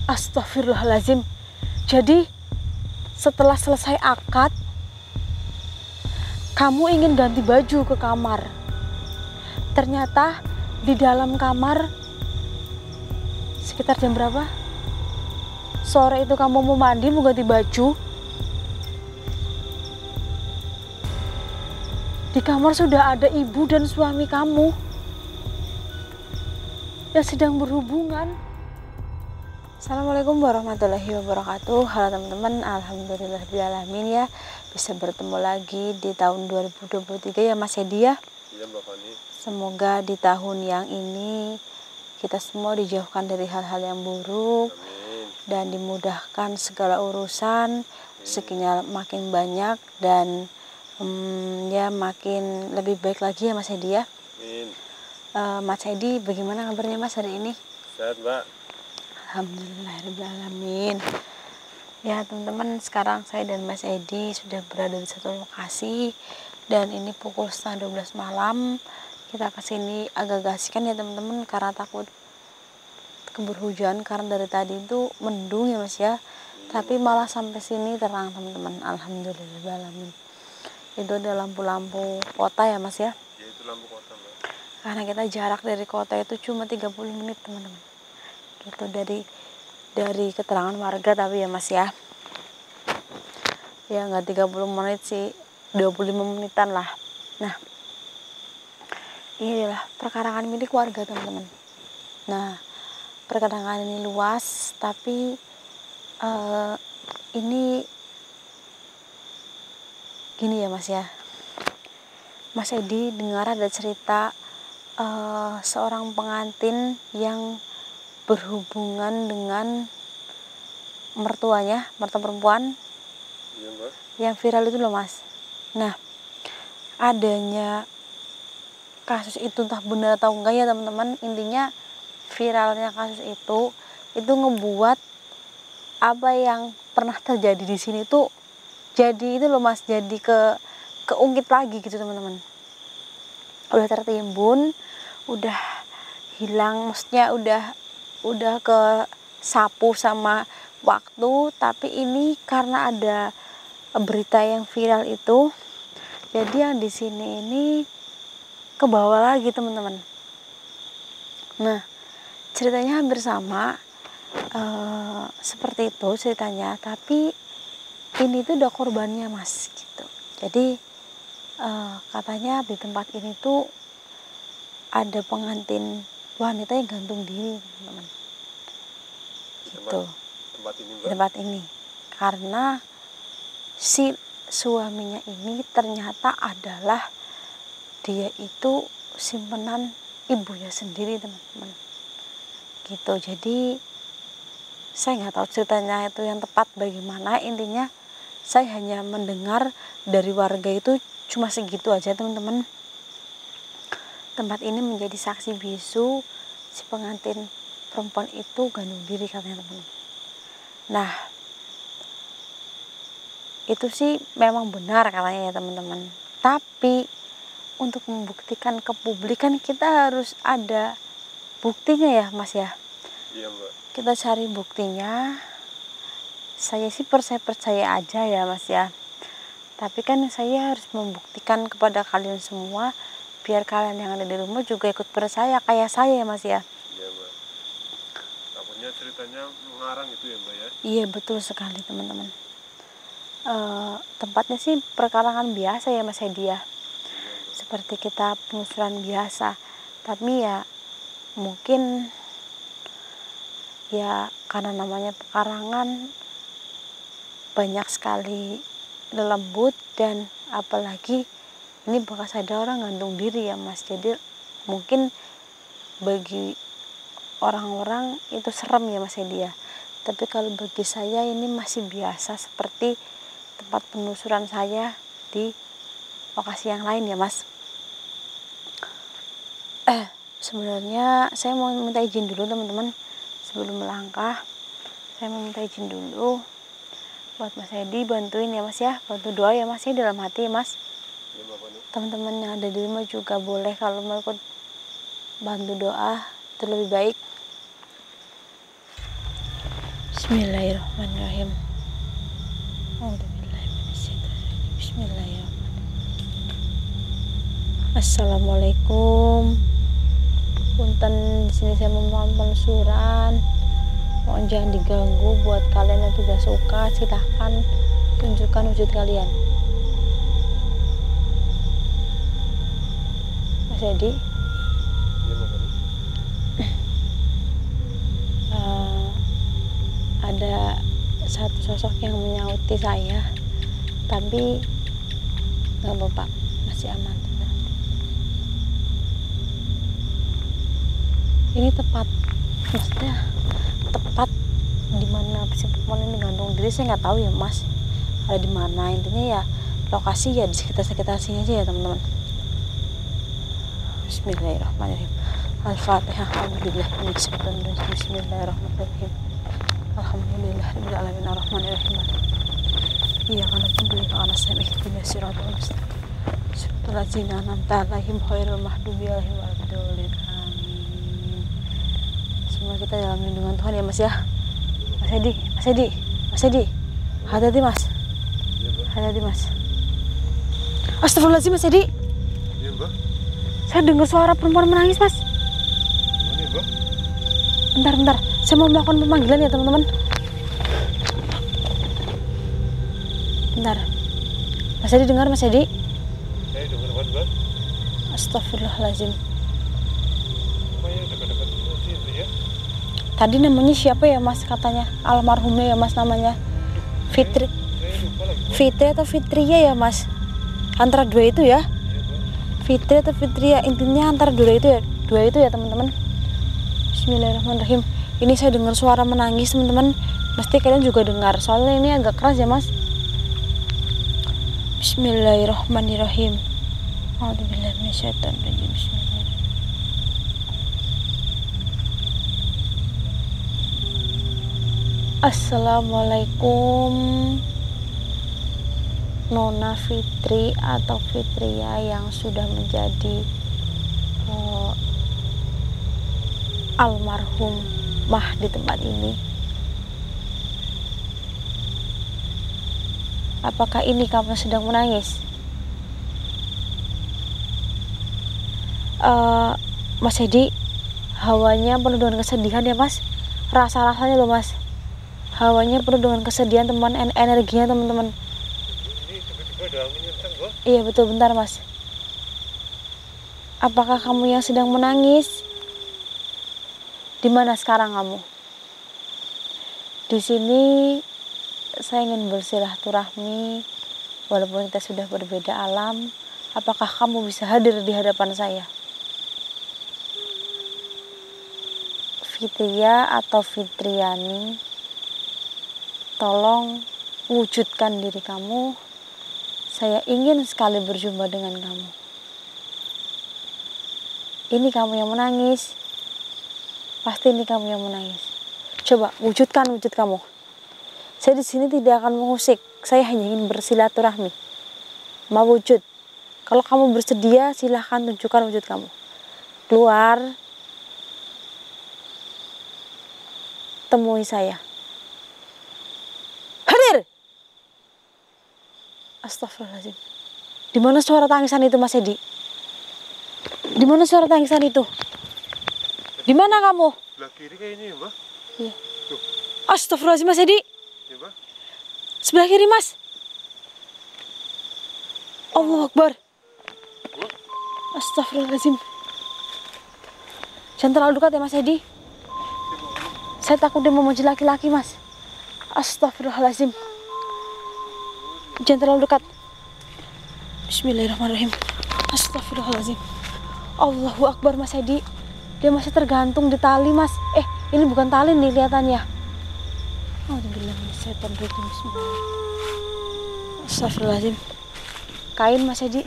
Astagfirullahaladzim. Jadi setelah selesai akad, kamu ingin ganti baju ke kamar. Ternyata di dalam kamar sekitar jam berapa? Sore itu kamu mau mandi, mau ganti baju. Di kamar sudah ada ibu dan suami kamu yang sedang berhubungan. Assalamualaikum warahmatullahi wabarakatuh. Halo teman-teman, alhamdulillahirrahmanirrahim ya. Bisa bertemu lagi di tahun 2023 ya Mas Edi ya. Iya Mbak Fani. Semoga di tahun yang ini kita semua dijauhkan dari hal-hal yang buruk. Amin. Dan dimudahkan segala urusan, rezekinya makin banyak dan ya makin lebih baik lagi ya Mas Edi ya. Amin. Mas Edi, bagaimana kabarnya Mas hari ini? Sehat Mbak. Alhamdulillahirrahmanirrahim. Ya teman-teman, sekarang saya dan Mas Edi sudah berada di satu lokasi dan ini pukul 11:30 malam. Kita kesini agak gasikan ya teman-teman karena takut keburu hujan, karena dari tadi itu mendung ya Mas ya. Tapi malah sampai sini terang teman-teman. Alhamdulillahirrahmanirrahim. Itu ada lampu-lampu kota ya Mas ya. Ya itu lampu kota Mbak. Karena kita jarak dari kota itu cuma 30 menit teman-teman. Itu dari keterangan warga tapi ya Mas ya. Ya nggak 30 menit sih, 25 menitan lah. Nah, inilah perkarangan milik warga teman-teman. Nah, perkarangan ini luas tapi ini gini ya Mas ya. Mas Edi dengar ada cerita seorang pengantin yang berhubungan dengan mertua perempuan. Iya Mbak. Yang viral itu loh Mas. Nah, adanya kasus itu entah benar atau enggak ya teman-teman, intinya viralnya kasus itu ngebuat apa yang pernah terjadi di sini tuh jadi itu loh Mas, jadi keungkit lagi gitu teman-teman. Udah tertimbun, udah hilang, maksudnya udah ke sapu sama waktu, tapi ini karena ada berita yang viral itu, jadi yang di sini ini ke bawah lagi teman-teman. Nah, ceritanya hampir sama seperti itu ceritanya, tapi ini tuh udah korbannya Mas gitu. Jadi katanya di tempat ini tuh ada pengantin wanita yang gantung diri teman-teman. Gitu. Tempat ini Mbak. Tempat ini karena si suaminya ini ternyata adalah dia itu simpenan ibunya sendiri teman-teman gitu. Jadi saya nggak tahu ceritanya itu yang tepat bagaimana, intinya saya hanya mendengar dari warga itu cuma segitu aja teman-teman. Tempat ini menjadi saksi bisu si pengantin perempuan itu gantung diri katanya teman-teman. Nah, itu sih memang benar katanya ya teman-teman. Tapi untuk membuktikan ke publik kan kita harus ada buktinya ya Mas ya. Iya Mbak. Kita cari buktinya. Saya sih percaya aja ya Mas ya. Tapi kan saya harus membuktikan kepada kalian semua biar kalian yang ada di rumah juga ikut percaya kayak saya ya Mas ya. Iya Mbak. Takutnya ceritanya mengarang itu ya Mbak ya. Iya betul sekali teman-teman. Tempatnya sih perkarangan biasa ya Mas Edi ya. Seperti kita penelusuran biasa. Tapi ya mungkin ya karena namanya pekarangan banyak sekali lembut, dan apalagi ini bekas ada orang gantung diri ya Mas. Jadi mungkin bagi orang-orang itu serem ya Mas Edi ya. Tapi kalau bagi saya ini masih biasa seperti tempat penelusuran saya di lokasi yang lain ya Mas. Sebenarnya saya mau minta izin dulu teman-teman. Sebelum melangkah, saya mau minta izin dulu buat Mas Edi bantuin ya Mas ya. Bantu doa ya Mas ya, dalam hati ya Mas. Iya Mbak Fani. Teman-teman yang ada di rumah juga boleh kalau mau ikut bantu doa, itu lebih baik. Bismillahirrahmanirrahim. Bismillahirrahmanirrahim. Assalamualaikum. Punten, di sini saya memohon pensuran. Mohon jangan diganggu. Buat kalian yang tidak suka, silahkan tunjukkan wujud kalian. Mas Edi, ada satu sosok yang menyauti saya, tapi nggak apa-apa, masih aman. Ini tepat, maksudnya tepat di mana si perempuan ini gantung diri, saya nggak tahu ya mas, ada di mana. Intinya ya lokasi ya di sekitar sini aja ya teman-teman. Bismillahirrahmanirrahim. Al-Fatihah. Bismillahirrahmanirrahim. Alhamdulillahirabbil alamin arrahmanirrahim. Iya karena peduli karena saya ikhtiar siratal mustaqim. Siratal ladzina an'amta 'alaihim ghairil maghdubi 'alaihim waladdallin. Amin. Semua kita dalam lindungan Tuhan ya mas ya. Mas Edi. Hati-hati mas. Hati-hati mas. Astagfirullahaladzim Mas Edi. Iya mbak. Saya dengar suara perempuan menangis mas. Gimana mbak? Bentar. Saya mau melakukan pemanggilan ya teman-teman. Bentar. Mas Edi dengar Mas Edi? Saya dengar mbak. Astagfirullahaladzim. Apa ya dekat-dekat sini ya? Tadi namanya siapa ya mas katanya? Almarhumnya ya mas namanya? Fitri. Saya lupa lagi mbak. Fitri atau Fitria ya mas? Antara dua itu ya? Iya mbak. Fitri atau Fitria, intinya antara dua itu ya teman-teman. Bismillahirrahmanirrahim. Ini saya dengar suara menangis teman-teman. Mesti kalian juga dengar, soalnya ini agak keras ya mas. Bismillahirrahmanirrahim. A'udzubillahi minasyaitonirrajim. Bismillahirrahmanirrahim. Assalamualaikum Nona Fitri atau Fitria yang sudah menjadi almarhum mah di tempat ini. Apakah ini kamu sedang menangis? Mas Edi, hawanya penuh dengan kesedihan ya mas. Rasa-rasanya loh mas, hawanya penuh dengan kesedihan teman, energinya teman-teman. Ini tiba-tiba ada angin kencang mbak. Iya betul, bentar mas. Apakah kamu yang sedang menangis? Di mana sekarang kamu? Di sini saya ingin bersilaturahmi, walaupun kita sudah berbeda alam. Apakah kamu bisa hadir di hadapan saya? Fitria atau Fitriani, tolong wujudkan diri kamu. Saya ingin sekali berjumpa dengan kamu. Ini kamu yang menangis. Pasti ini kamu yang menangis. Coba wujudkan wujud kamu. Saya di sini tidak akan mengusik. Saya hanya ingin bersilaturahmi. Mau wujud. Kalau kamu bersedia, silahkan tunjukkan wujud kamu. Keluar. Temui saya. Hadir. Astagfirullahaladzim. Di mana suara tangisan itu Mas Edi? Di mana suara tangisan itu? Di mana kamu? Sebelah kiri kayak ini ya mbak. Iya. Tuh. Astagfirullahaladzim Mas Edi. Iya mbak. Sebelah kiri Mas. Allahu Akbar. Astagfirullahaladzim. Jangan terlalu dekat ya Mas Edi. Saya takut dia memuji laki-laki Mas. Astagfirullahaladzim. Jangan terlalu dekat. Bismillahirrahmanirrahim. Astagfirullahaladzim. Allahu Akbar Mas Edi. Dia masih tergantung di tali mas. Ini bukan tali nih kelihatannya. Alhamdulillah. Bismillahirrahmanirrahim. Astagfirullahaladzim. Kain Mas Edi.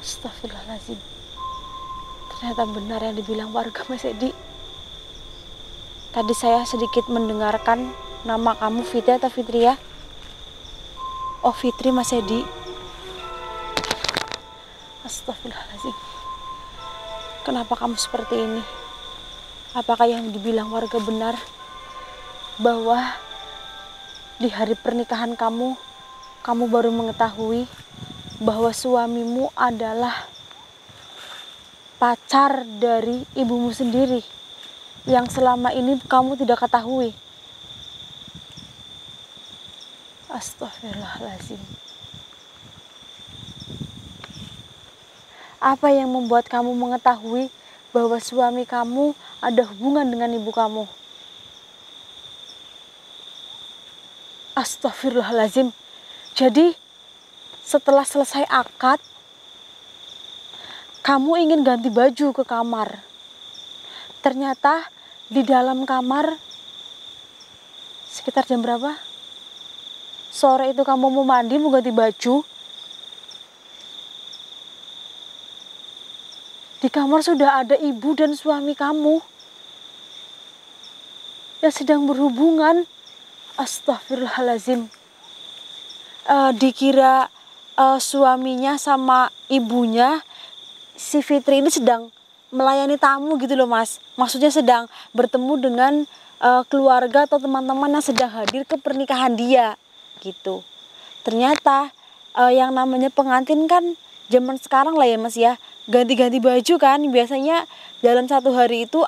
Astagfirullahaladzim. Ternyata benar yang dibilang warga Mas Edi. Tadi saya sedikit mendengarkan nama kamu Fitri atau Fitria. Oh Fitri Mas Edi. Astagfirullahaladzim. Kenapa kamu seperti ini? Apakah yang dibilang warga benar bahwa di hari pernikahan kamu baru mengetahui bahwa suamimu adalah pacar dari ibumu sendiri yang selama ini kamu tidak ketahui? Astagfirullahaladzim. Apa yang membuat kamu mengetahui bahwa suami kamu ada hubungan dengan ibu kamu? Astagfirullahaladzim. Jadi setelah selesai akad, kamu ingin ganti baju ke kamar. Ternyata di dalam kamar sekitar jam berapa? Sore itu kamu mau mandi, mau ganti baju. Di kamar sudah ada ibu dan suami kamu yang sedang berhubungan. Astagfirullahaladzim. Dikira suaminya sama ibunya si Fitri ini sedang melayani tamu gitu loh mas. Maksudnya sedang bertemu dengan keluarga atau teman-teman yang sedang hadir ke pernikahan dia gitu. Ternyata yang namanya pengantin kan zaman sekarang lah ya mas ya, ganti-ganti baju kan. Biasanya dalam satu hari itu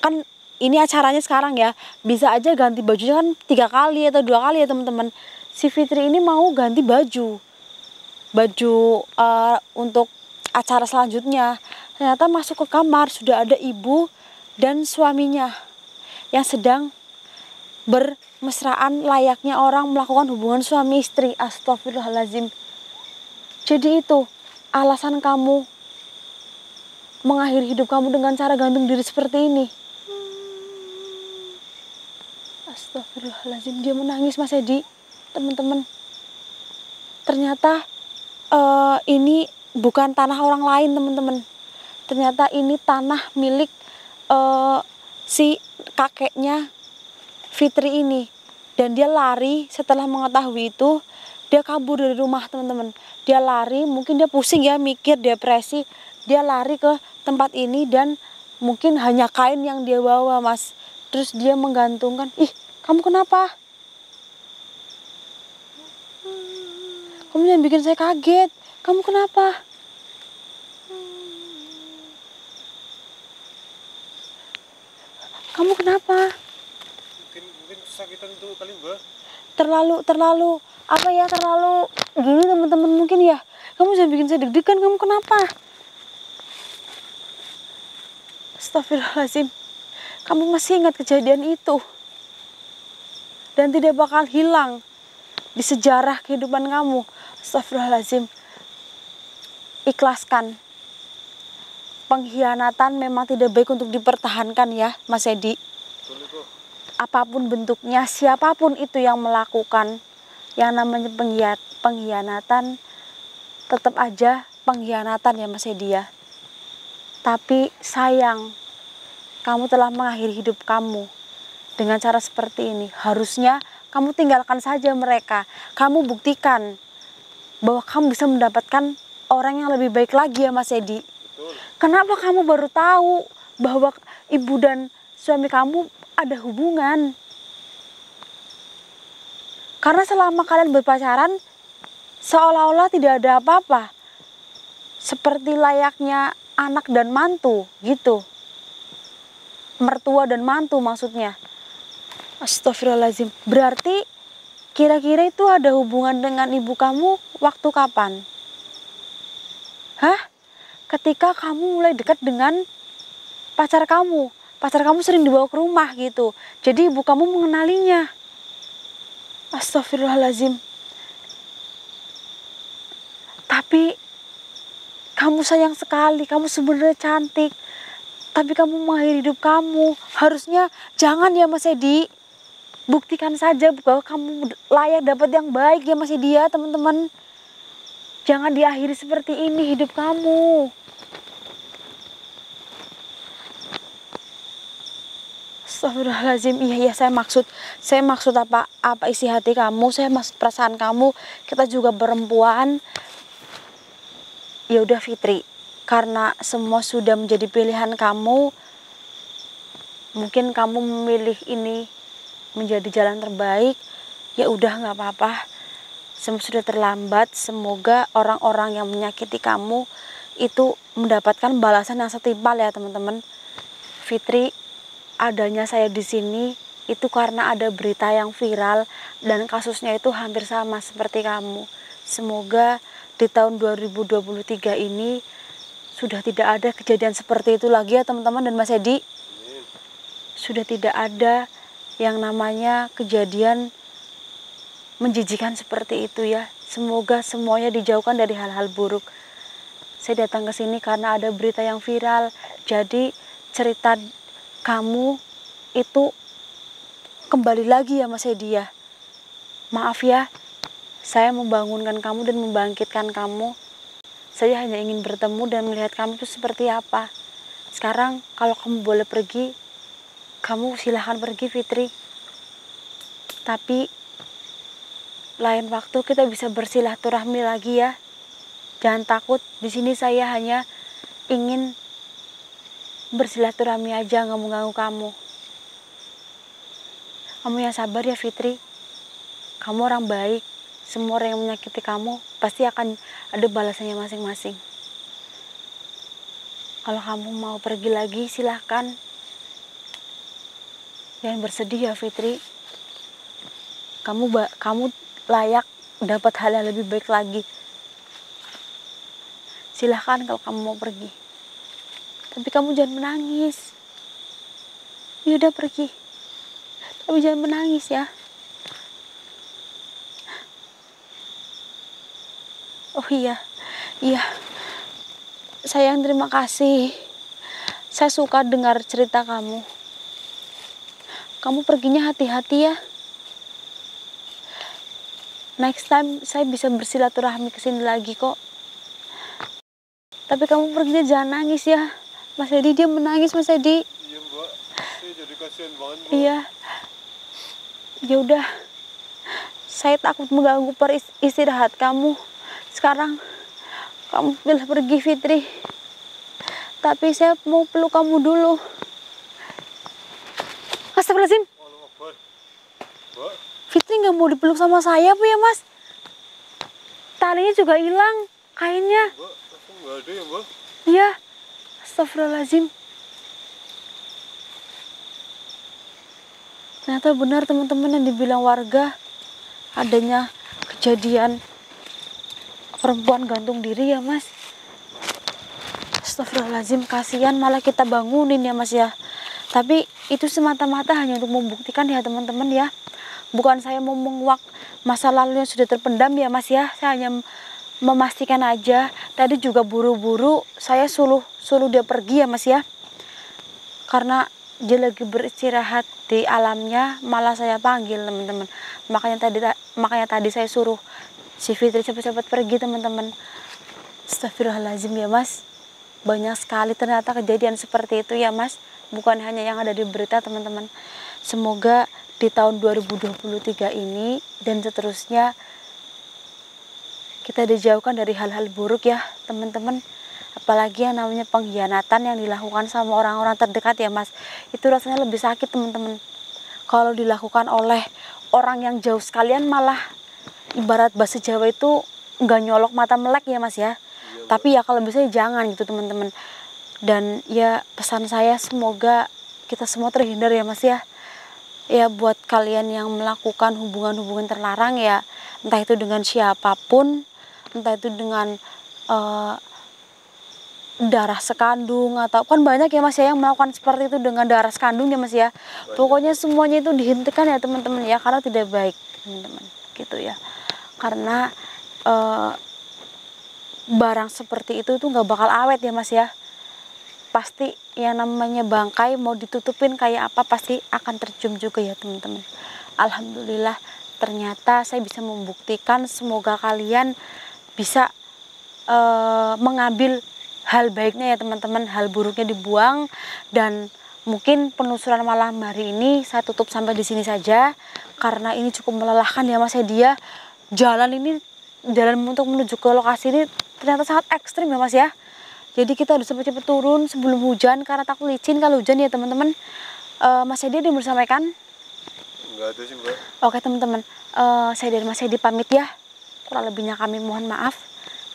kan, ini acaranya sekarang ya, bisa aja ganti bajunya kan 3 kali atau 2 kali ya teman-teman. Si Fitri ini mau ganti baju untuk acara selanjutnya. Ternyata masuk ke kamar sudah ada ibu dan suaminya yang sedang bermesraan layaknya orang melakukan hubungan suami istri. Astagfirullahaladzim. Jadi itu alasan kamu mengakhiri hidup kamu dengan cara gantung diri seperti ini. Astagfirullahaladzim. Dia menangis mas Edi, teman-teman. Ternyata ini bukan tanah orang lain teman-teman. Ternyata ini tanah milik si kakeknya Fitri ini. Dan dia lari setelah mengetahui itu. Dia kabur dari rumah teman-teman. Dia lari, mungkin dia pusing ya, mikir, depresi. Dia lari ke tempat ini dan mungkin hanya kain yang dia bawa mas. Terus dia menggantungkan, ih kamu kenapa? Kamu jangan bikin saya kaget. Kamu kenapa? Kamu kenapa? Mungkin kesakitan itu kali mbak. Terlalu apa ya, terlalu gini teman-teman mungkin ya. Kamu jangan bikin saya deg-degan. Kamu kenapa? Astagfirullahaladzim. Kamu masih ingat kejadian itu dan tidak bakal hilang di sejarah kehidupan kamu. Astagfirullahaladzim. Ikhlaskan. Pengkhianatan memang tidak baik untuk dipertahankan ya Mas Edi. Apapun bentuknya, siapapun itu yang melakukan yang namanya pengkhianatan, tetap aja pengkhianatan ya Mas Edi ya. Tapi sayang, kamu telah mengakhiri hidup kamu dengan cara seperti ini. Harusnya kamu tinggalkan saja mereka. Kamu buktikan bahwa kamu bisa mendapatkan orang yang lebih baik lagi ya Mas Edi. Kenapa kamu baru tahu bahwa ibu dan suami kamu ada hubungan? Karena selama kalian berpacaran seolah-olah tidak ada apa-apa. Seperti layaknya anak dan mantu gitu. Mertua dan mantu maksudnya. Astagfirullahaladzim. Berarti kira-kira itu ada hubungan dengan ibu kamu waktu kapan? Hah? Ketika kamu mulai dekat dengan pacar kamu. Pacar kamu sering dibawa ke rumah gitu. Jadi ibu kamu mengenalinya. Astagfirullahaladzim. Tapi kamu sayang sekali. Kamu sebenarnya cantik. Tapi kamu mengakhiri hidup kamu. Harusnya jangan ya Mas Edi. Buktikan saja bahwa kamu layak dapat yang baik ya Mas Edi ya teman-teman. Jangan diakhiri seperti ini hidup kamu. Astagfirullahaladzim. Iya saya maksud apa isi hati kamu, saya maksud perasaan kamu. Kita juga perempuan. Ya udah Fitri, karena semua sudah menjadi pilihan kamu, mungkin kamu memilih ini menjadi jalan terbaik, ya udah nggak apa-apa. Sudah terlambat. Semoga orang-orang yang menyakiti kamu itu mendapatkan balasan yang setimpal ya teman-teman. Fitri, adanya saya di sini itu karena ada berita yang viral dan kasusnya itu hampir sama seperti kamu. Semoga di tahun 2023 ini sudah tidak ada kejadian seperti itu lagi ya teman-teman dan Mas Edi. Sudah tidak ada yang namanya kejadian menjijikan seperti itu ya. Semoga semuanya dijauhkan dari hal-hal buruk. Saya datang ke sini karena ada berita yang viral. Jadi cerita kamu itu kembali lagi ya Mas Edi ya. Maaf ya, saya membangunkan kamu dan membangkitkan kamu. Saya hanya ingin bertemu dan melihat kamu itu seperti apa. Sekarang kalau kamu boleh pergi, kamu silahkan pergi Fitri. Tapi lain waktu kita bisa bersilaturahmi lagi ya. Jangan takut, di sini saya hanya ingin bersilaturahmi aja, nggak mau ganggu kamu. Kamu yang sabar ya Fitri. Kamu orang baik. Semua orang yang menyakiti kamu pasti akan ada balasannya masing-masing. Kalau kamu mau pergi lagi silahkan. Jangan bersedih ya Fitri. Kamu layak dapat hal yang lebih baik lagi. Silahkan kalau kamu mau pergi. Tapi kamu jangan menangis. Ya udah pergi. Tapi jangan menangis ya. Oh iya. Sayang, terima kasih. Saya suka dengar cerita kamu. Kamu perginya hati-hati ya. Next time saya bisa bersilaturahmi ke sini lagi kok. Tapi kamu perginya jangan nangis ya. Mas Edi, dia menangis Mas Edi. Iya Mbak, saya jadi kasihan banget Mbak. Iya. Ya udah. Saya takut mengganggu istirahat kamu. Sekarang kamu boleh pergi Fitri. Tapi saya mau peluk kamu dulu. Astagfirullahaladzim. Fitri nggak mau dipeluk sama saya Bu ya Mas. Talinya juga hilang, kainnya. Mbak, langsung nggak ada ya Mbak? Iya. Astagfirullahaladzim. Ternyata benar teman-teman yang dibilang warga. Adanya kejadian perempuan gantung diri ya Mas. Astagfirullahaladzim, kasihan malah kita bangunin ya Mas ya. Tapi itu semata-mata hanya untuk membuktikan ya teman-teman ya. Bukan saya mau menguak masa lalu yang sudah terpendam ya Mas ya. Saya hanya memastikan aja. Tadi juga buru-buru saya suruh dia pergi ya Mas ya. Karena dia lagi beristirahat di alamnya, malah saya panggil teman-teman. Makanya tadi saya suruh si Fitri cepat-cepat pergi teman-teman. Astagfirullahaladzim ya Mas. Banyak sekali ternyata kejadian seperti itu ya Mas. Bukan hanya yang ada di berita teman-teman. Semoga di tahun 2023 ini dan seterusnya kita dijauhkan dari hal-hal buruk ya teman-teman. Apalagi yang namanya pengkhianatan yang dilakukan sama orang-orang terdekat ya Mas. Itu rasanya lebih sakit teman-teman. Kalau dilakukan oleh orang yang jauh sekalian malah ibarat bahasa Jawa itu nggak nyolok mata melek ya Mas ya. Tapi ya kalau bisa jangan gitu teman-teman. Dan ya pesan saya semoga kita semua terhindar ya Mas ya. Ya buat kalian yang melakukan hubungan-hubungan terlarang ya, entah itu dengan siapapun, entah itu dengan darah sekandung atau kan banyak ya Mas ya yang melakukan seperti itu dengan darah sekandung ya Mas ya. Pokoknya semuanya itu dihentikan ya teman-teman ya, karena tidak baik teman-teman gitu ya. Karena barang seperti itu tuh nggak bakal awet ya Mas ya. Pasti yang namanya bangkai mau ditutupin kayak apa pasti akan tercium juga ya teman-teman. Alhamdulillah ternyata saya bisa membuktikan. Semoga kalian bisa mengambil hal baiknya ya teman-teman, hal buruknya dibuang. Dan mungkin penelusuran malam hari ini saya tutup sampai di sini saja karena ini cukup melelahkan ya Mas Dia. Jalan untuk menuju ke lokasi ini ternyata sangat ekstrim ya Mas ya. Jadi kita harus cepat-cepat turun sebelum hujan karena takut licin kalau hujan ya teman-teman. Mas Edi ada yang mau disampaikan? Enggak ada sih, Mbak. Oke teman-teman, saya dari Mas Edi pamit ya. Kurang lebihnya kami mohon maaf.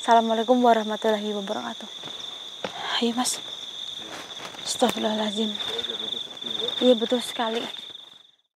Assalamualaikum warahmatullahi wabarakatuh. Ayo Mas. Astagfirullahaladzim. Iya betul sekali.